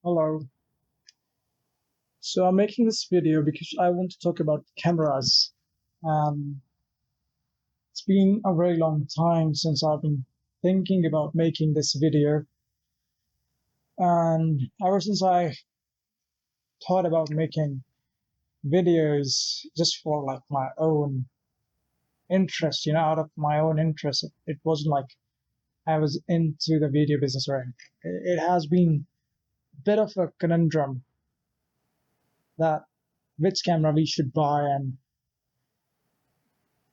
Hello. So I'm making this video because I want to talk about cameras. It's been a very long time since I've been thinking about making this video. And ever since I thought about making videos just for like my own interest, out of my own interest, it wasn't like I was into the video business or anything. It has been a bit of a conundrum that which camera we should buy, and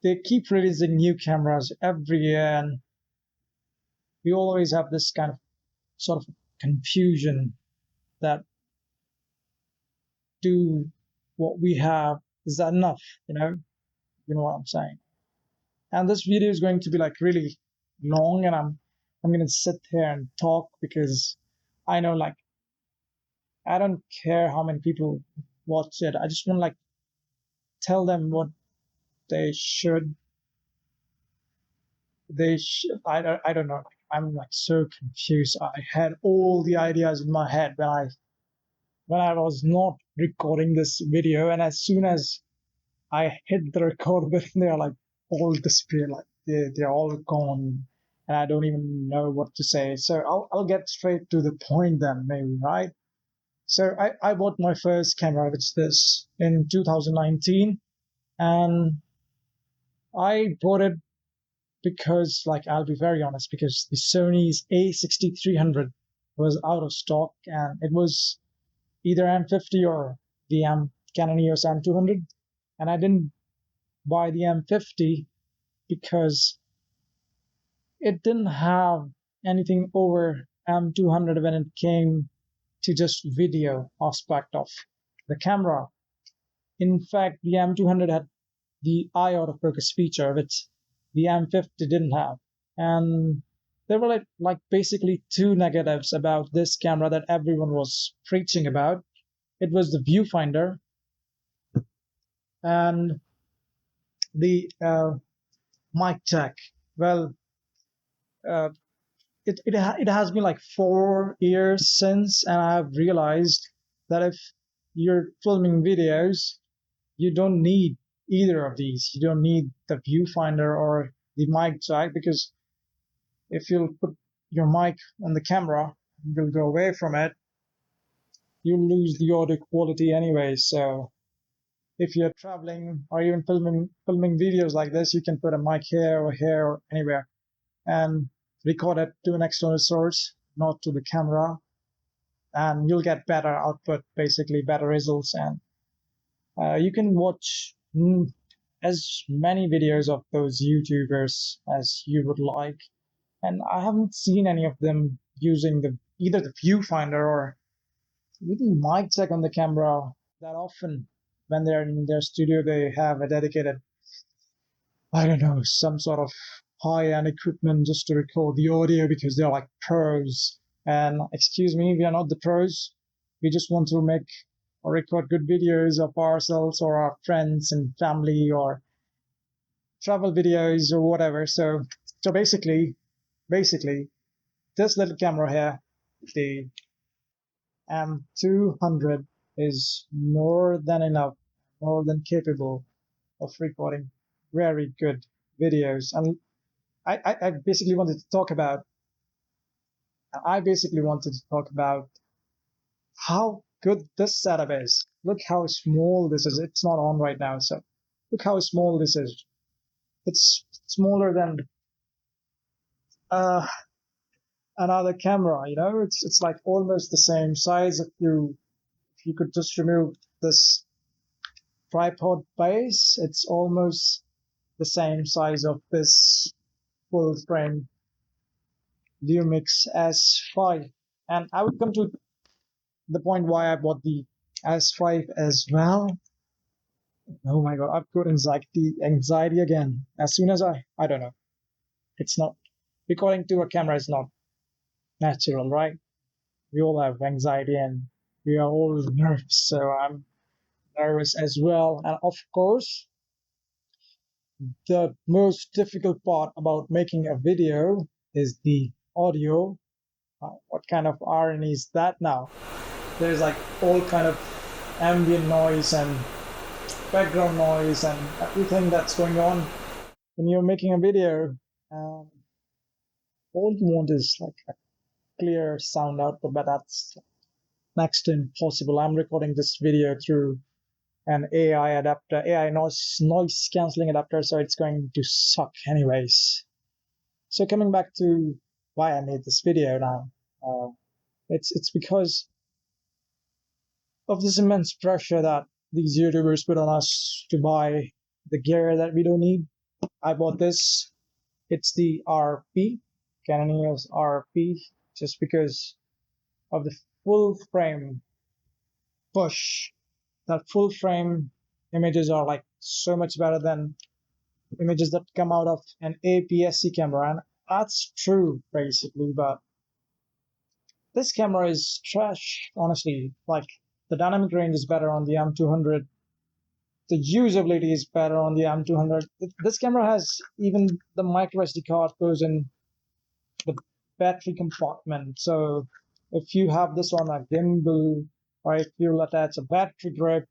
they keep releasing new cameras every year, and we always have this kind of sort of confusion that do what we have, is that enough? You know what I'm saying. And this video is going to be like really long, and I'm going to sit here and talk because I know, like, I don't care how many people watch it. I just want to like tell them what they should I don't know. I'm like so confused. I had all the ideas in my head when I was not recording this video, and as soon as I hit the record button, they're like all disappeared, like they're all gone, and I don't even know what to say. So I'll get straight to the point then, maybe, right? So I bought my first camera, which is this, in 2019, and I bought it because, like, I'll be very honest, because the Sony's A6300 was out of stock, and it was either M50 or the Canon EOS M200, and I didn't buy the M50 because it didn't have anything over M200 when it came to just video aspect of the camera. In fact, the M200 had the eye autofocus feature, which the M50 didn't have. And there were like basically two negatives about this camera that everyone was preaching about. It was the viewfinder and the mic jack. Well, uh, it has been like 4 years since, and I've realized that if you're filming videos, you don't need either of these. You don't need the viewfinder or the mic jack, because if you put your mic on the camera, you'll go away from it, you'll lose the audio quality anyway. So if you're traveling or even filming videos like this, you can put a mic here or anywhere and record it to an external source, not to the camera, and you'll get better output, basically better results. And you can watch as many videos of those YouTubers as you would like. And I haven't seen any of them using either the viewfinder or even mic check on the camera that often. When they're in their studio, they have a dedicated, I don't know, some sort of high-end equipment just to record the audio because they're like pros. And excuse me, we are not the pros. We just want to make or record good videos of ourselves or our friends and family, or travel videos or whatever. So basically, this little camera here, the M200, is more than enough, more than capable of recording very good videos. And I basically wanted to talk about, how good this setup is. Look how small this is. It's not on right now, so look how small this is. It's smaller than uh, another camera. It's like almost the same size. If you could just remove this tripod base, it's almost the same size of this full frame Lumix S5. And I would come to the point why I bought the S5 as well. Oh my god, I've got anxiety again. As soon as I don't know. It's not, recording to a camera is not natural, right? We all have anxiety and we are all nervous, so I'm nervous as well. And of course, the most difficult part about making a video is the audio. What kind of irony is that now? there's like all kind of ambient noise and background noise and everything that's going on when you're making a video. Um, all you want is like a clear sound output, but that's next to impossible. I'm recording this video through an AI adapter, AI noise cancelling adapter, so it's going to suck anyways. So coming back to why I made this video now, it's because of this immense pressure that these YouTubers put on us to buy the gear that we don't need. I bought this. It's the RP, Canon EOS RP, just because of the full frame push. That full frame images are like so much better than images that come out of an APS-C camera, and that's true basically. But this camera is trash, honestly. Like the dynamic range is better on the M200. The usability is better on the M200. This camera has even the micro SD card goes in the battery compartment. So if you have this on a gimbal, or if you'll attach a battery grip,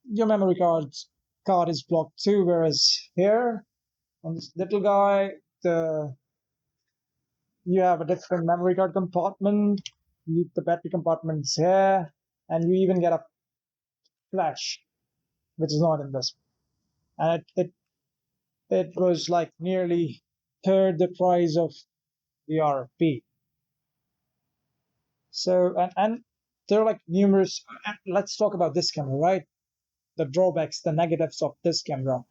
your memory card is blocked too. Whereas here on this little guy, you have a different memory card compartment. The battery compartment's here, and you even get a flash, which is not in this. And it was like nearly third the price of the RP. So and there are like numerous. Let's talk about this camera, right? The drawbacks, the negatives of this camera.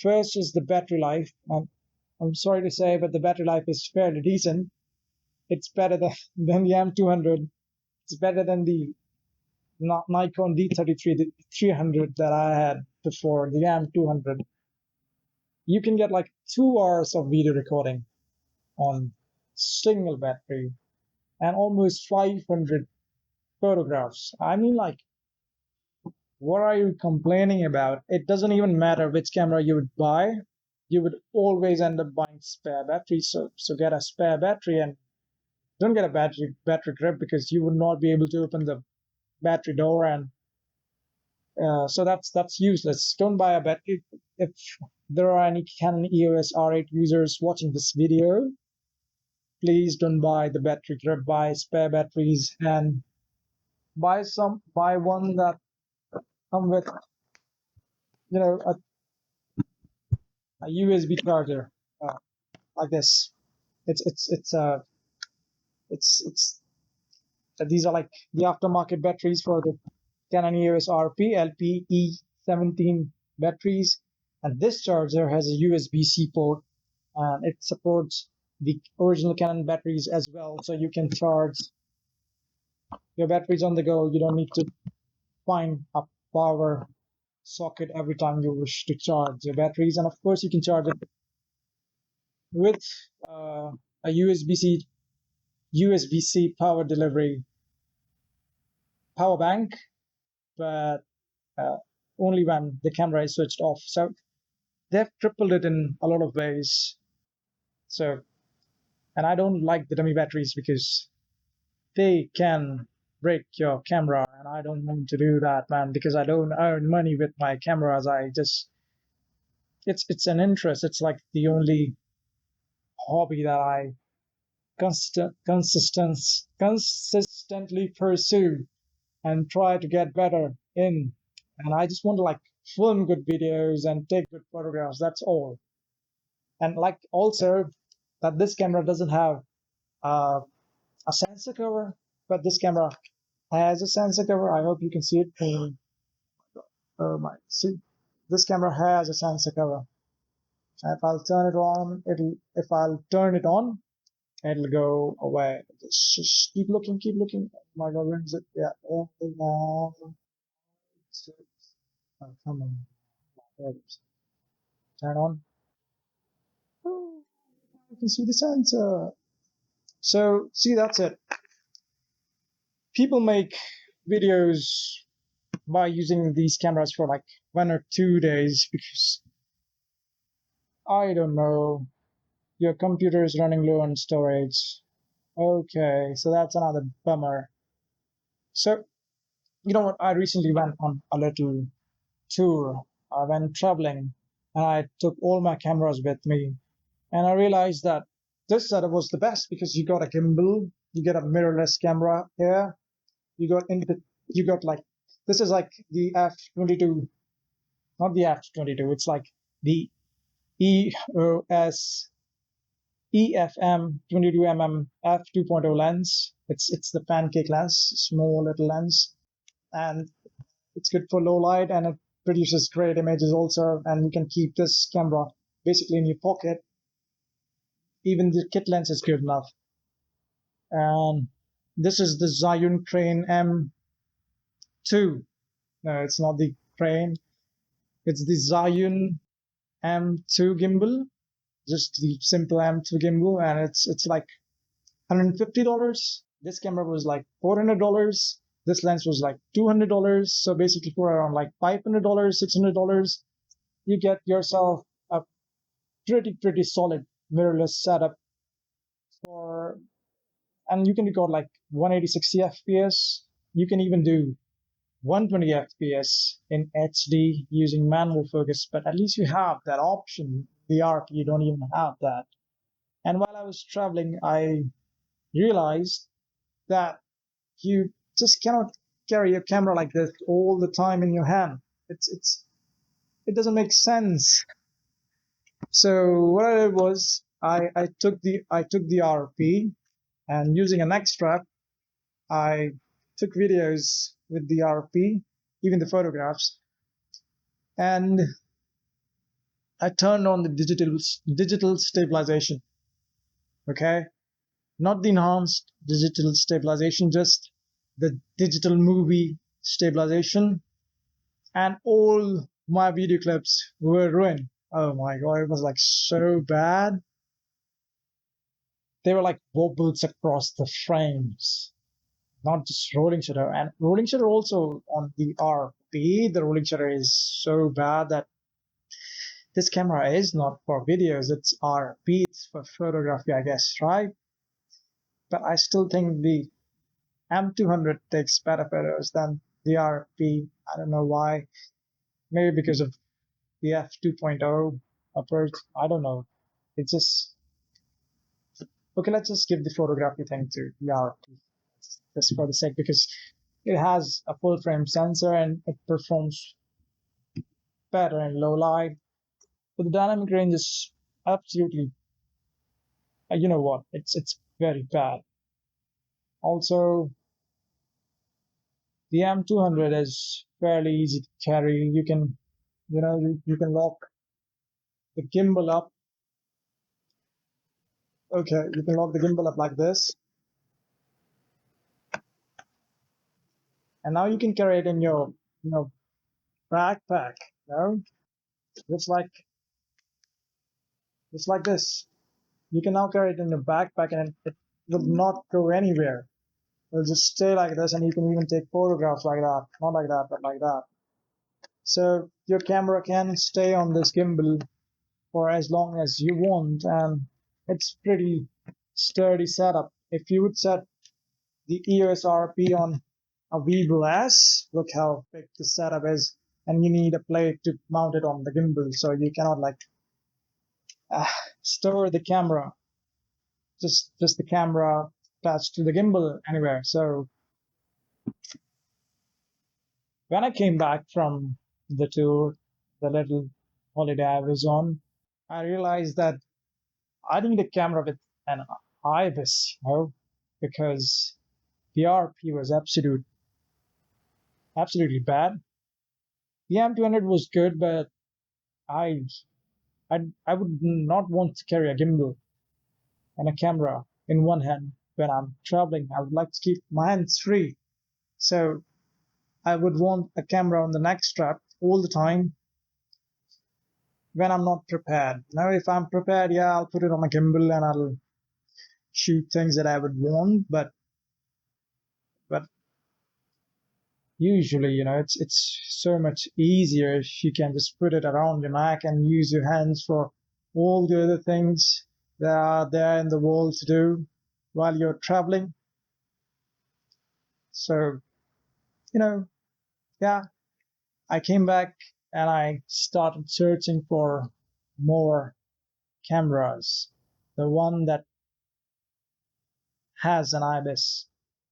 First is the battery life. I'm sorry to say, but the battery life is fairly decent. It's better than the M200. It's better than the Nikon D33, the 300 that I had before, the M200. You can get like 2 hours of video recording on single battery and almost 500 photographs. I mean, like, what are you complaining about? It doesn't even matter which camera you would buy. You would always end up buying spare batteries. So get a spare battery and don't get a battery grip, because you would not be able to open the battery door, and so that's useless. Don't buy a battery. If there are any Canon EOS R8 users watching this video, please don't buy the battery grip. Buy spare batteries and buy one that come with a USB charger like this. It's these are like the aftermarket batteries for the Canon EOS RP LPE17 batteries, and this charger has a USB-C port, and it supports the original Canon batteries as well, so you can charge your batteries on the go. You don't need to find a power socket every time you wish to charge your batteries, and of course you can charge it with a USB-C power delivery power bank, but uh, only when the camera is switched off. So they've tripled it in a lot of ways. So, and I don't like the dummy batteries because they can break your camera, and I don't want to do that, man, because I don't earn money with my cameras. It's an interest. It's like the only hobby that I consistently pursue and try to get better in. And I just want to like film good videos and take good photographs. That's all. And like also that this camera doesn't have uh, a sensor cover, but this camera has a sensor cover. I hope you can see it. Oh my! See, this camera has a sensor cover. If I'll turn it on, if I'll turn it on, it'll go away. Just keep looking, keep looking. Oh my God, where is it? Yeah. Oh, come on. There it is. Turn on. Oh, you can see the sensor. So, see, that's it. People make videos by using these cameras for like 1 or 2 days because, I don't know, your computer is running low on storage. Okay, so that's another bummer. So, you know what? I recently went on a little tour. I went traveling and I took all my cameras with me. And I realized that this setup was the best because you got a gimbal, you get a mirrorless camera here, you got you got like, this is like the F22, not the F22, it's like the EOS EFM 22mm f2.0 lens. It's the pancake lens, small little lens, and it's good for low light and it produces great images also. And you can keep this camera basically in your pocket. Even the kit lens is good enough. And this is the Zhiyun Crane M2. No, it's not the Crane. It's the Zhiyun M2 gimbal, just the simple M2 gimbal, and it's like $150. This camera was like $400. This lens was like $200. So basically, for around like $500, $600, you get yourself a pretty solid mirrorless setup for, and you can record like 180 60 FPS. You can even do 120 FPS in HD using manual focus, but at least you have that option. The ARC, you don't even have that. And while I was traveling, I realized that you just cannot carry a camera like this all the time in your hand. It doesn't make sense. So what I did was I took the RP, and using a neck strap, I took videos with the RP, even the photographs, and I turned on the digital stabilization. Okay, not the enhanced digital stabilization, just the digital movie stabilization, and all my video clips were ruined. Oh my god, it was like so bad. They were like wobbles across the frames, not just rolling shutter. And rolling shutter also on the RP, the rolling shutter is so bad that this camera is not for videos, it's RP, it's for photography, I guess, right? But I still think the M200 takes better photos than the RP. I don't know why. Maybe because of the f2.0 approach. I don't know. It's just okay. Let's just give the photography thing to the RP just for the sake, because it has a full frame sensor and it performs better in low light. But the dynamic range is absolutely, you know what? It's very bad. Also, the M200 is fairly easy to carry. You can, you can lock the gimbal up. Okay, you can lock the gimbal up like this, and now you can carry it in your, backpack. You know, just like this. You can now carry it in your backpack, and it would not go anywhere. It'll just stay like this, and you can even take photographs like that. Not like that, but like that. So your camera can stay on this gimbal for as long as you want, and it's pretty sturdy setup. If you would set the EOS RP on a Vivo S, look how big the setup is, and you need a plate to mount it on the gimbal, so you cannot like uh, store the camera, just the camera attached to the gimbal anywhere. So when I came back from the tour, the little holiday I was on, I realized that I need a camera with an IBIS, because the RP was absolutely bad. The M200 was good, but I, I would not want to carry a gimbal and a camera in one hand when I'm traveling. I would like to keep my hands free. So I would want a camera on the neck strap all the time when I'm not prepared. Now, if I'm prepared, yeah, I'll put it on a gimbal and I'll shoot things that I would want. But usually, it's so much easier if you can just put it around your neck and use your hands for all the other things that are there in the world to do while you're traveling. So you know, yeah, I came back and I started searching for more cameras, the one that has an IBIS